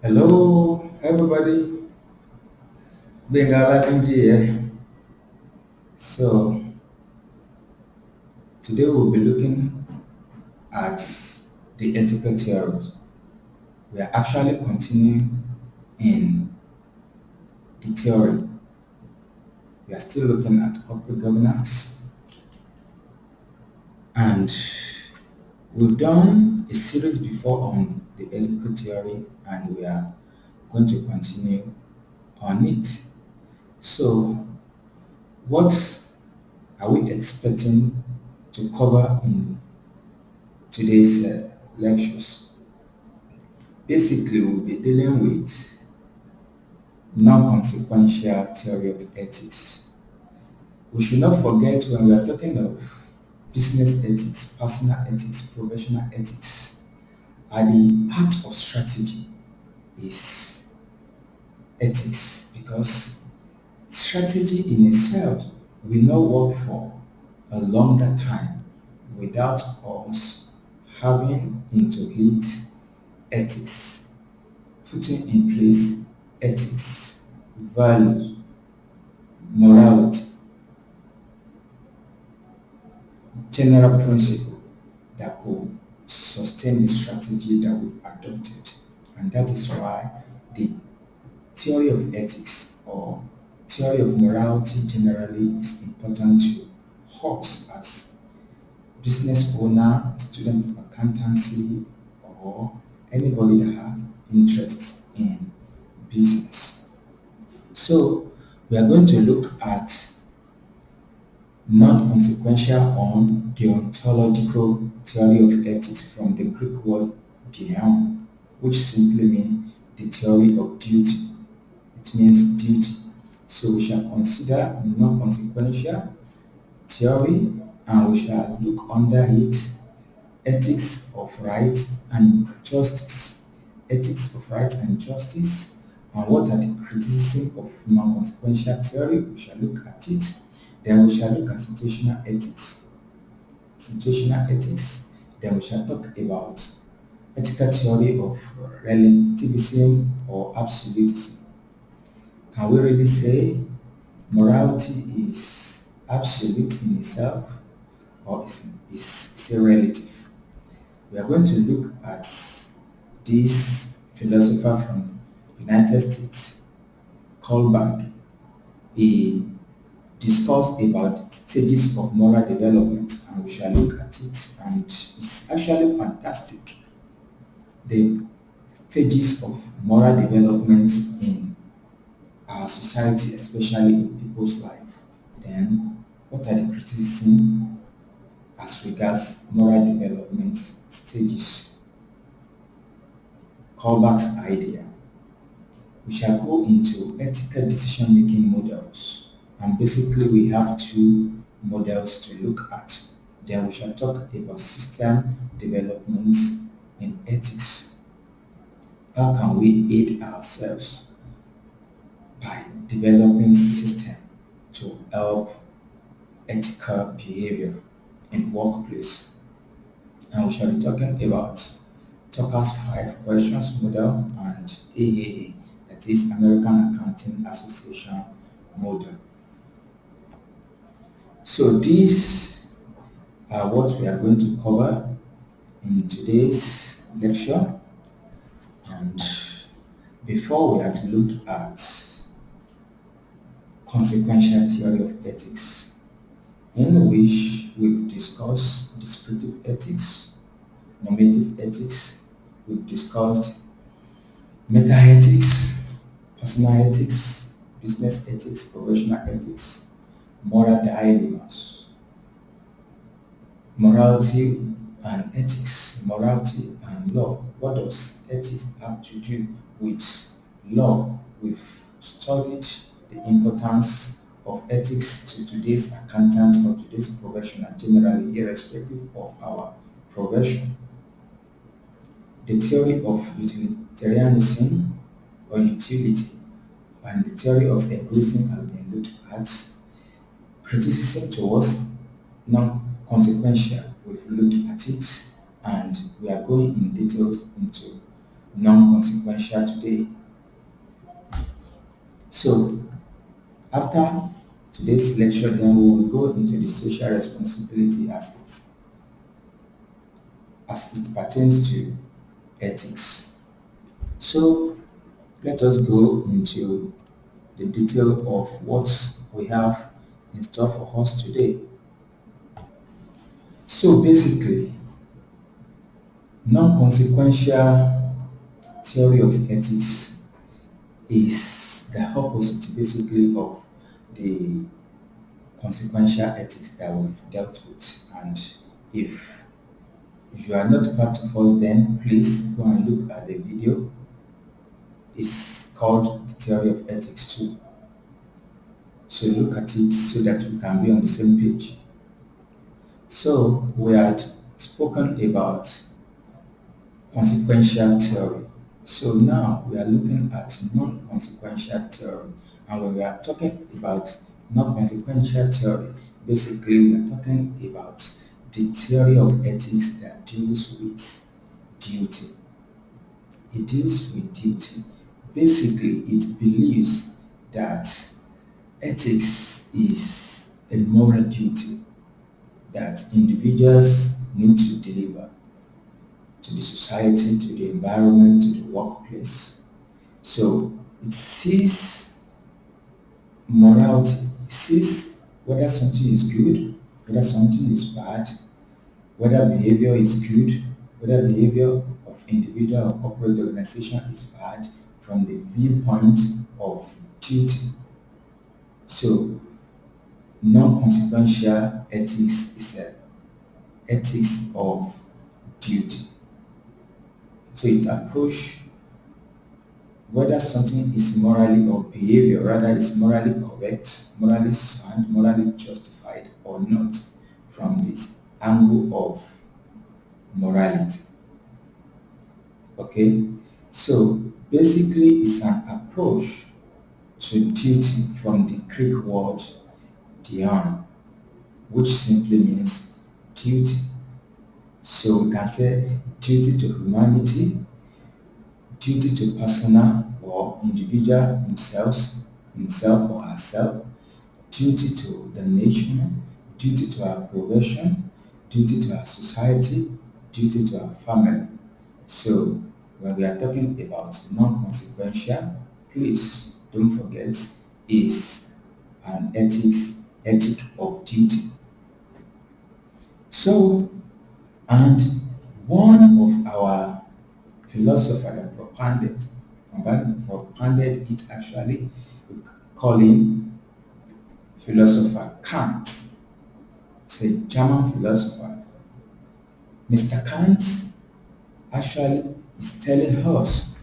Hello, everybody. Benga Latinji here. So, today we'll be looking at the ethical theories. We are actually continuing in the theory. We are still looking at corporate governance, and we've done a series before on the ethical theory, and we are going to continue on it. So, what are we expecting to cover in today's lectures? Basically, we'll be dealing with non-consequential theory of ethics. We should not forget when we are talking of business ethics, personal ethics, professional ethics, at the heart of strategy is ethics because strategy in itself will not work for a longer time without us having into it ethics, putting in place ethics, values, morality, general principle that could sustain the strategy that we've adopted. And that is why the theory of ethics or theory of morality generally is important to us as business owner, student of accountancy, or anybody that has interest in business. So we are going to look at non-consequential on deontological theory of ethics from the Greek word deon, which simply means the theory of duty. It means duty. So we shall consider non-consequential theory and we shall look under it ethics of right and justice. Ethics of right and justice. And what are the criticism of non-consequential theory? We shall look at it. Then we shall look at situational ethics. Situational ethics. Then we shall talk about ethical theory of relativism or absolutism. Can we really say morality is absolute in itself or is a relative? We are going to look at this philosopher from United States, Kohlberg. He discussed about stages of moral development and we shall look at it and it's actually fantastic. The stages of moral development in our society, especially in people's life. Then what are the criticism as regards moral development stages? Callback's idea. We shall go into ethical decision-making models. And basically we have two models to look at. Then we shall talk about system development in ethics. How can we aid ourselves by developing system to help ethical behavior in workplace? And we shall be talking about Tucker's 5 questions model and AAA, that is American Accounting Association model. So these are what we are going to cover in today's lecture. And before we had looked at consequential theory of ethics, in which we've discussed descriptive ethics, normative ethics, we've discussed meta-ethics, personal ethics, business ethics, professional ethics, moral dilemmas, morality and ethics, morality and law. What does ethics have to do with law? We've studied the importance of ethics to today's accountant or today's professional generally, irrespective of our profession. The theory of utilitarianism or utility and the theory of egoism has been looked at. Criticism towards non-consequential, we've looked at it and we are going in details into non-consequential today. So after today's lecture, then we will go into the social responsibility as it pertains to ethics. So let us go into the detail of what we have in store for us today. So basically, non-consequential theory of ethics is the opposite basically of the consequential ethics that we've dealt with. And if you are not part of us, then please go and look at the video. It's called the theory of ethics too. So look at it so that we can be on the same page. So we had spoken about consequential theory. So now we are looking at non-consequential theory. And when we are talking about non-consequential theory, basically we are talking about the theory of ethics that deals with duty. It deals with duty. Basically, it believes that ethics is a moral duty that individuals need to deliver to the society, to the environment, to the workplace. So it sees morality, it sees whether something is good, whether something is bad, whether behavior is good, whether behavior of individual or corporate organization is bad from the viewpoint of duty. So non-consequential ethics is an ethics of duty. So it approaches whether something is morally or behavior, rather is morally correct, morally sound, morally justified or not from this angle of morality. Okay, so basically it's an approach to duty from the Greek word dion, which simply means duty. So we can say duty to humanity, duty to personal or individual himself or herself, duty to the nation, duty to our profession, duty to our society, duty to our family. So when we are talking about non-consequential, please don't forget is an ethic of duty. So, and one of our philosopher that propounded it actually, we call him philosopher Kant. It's a German philosopher. Mr. Kant actually is telling us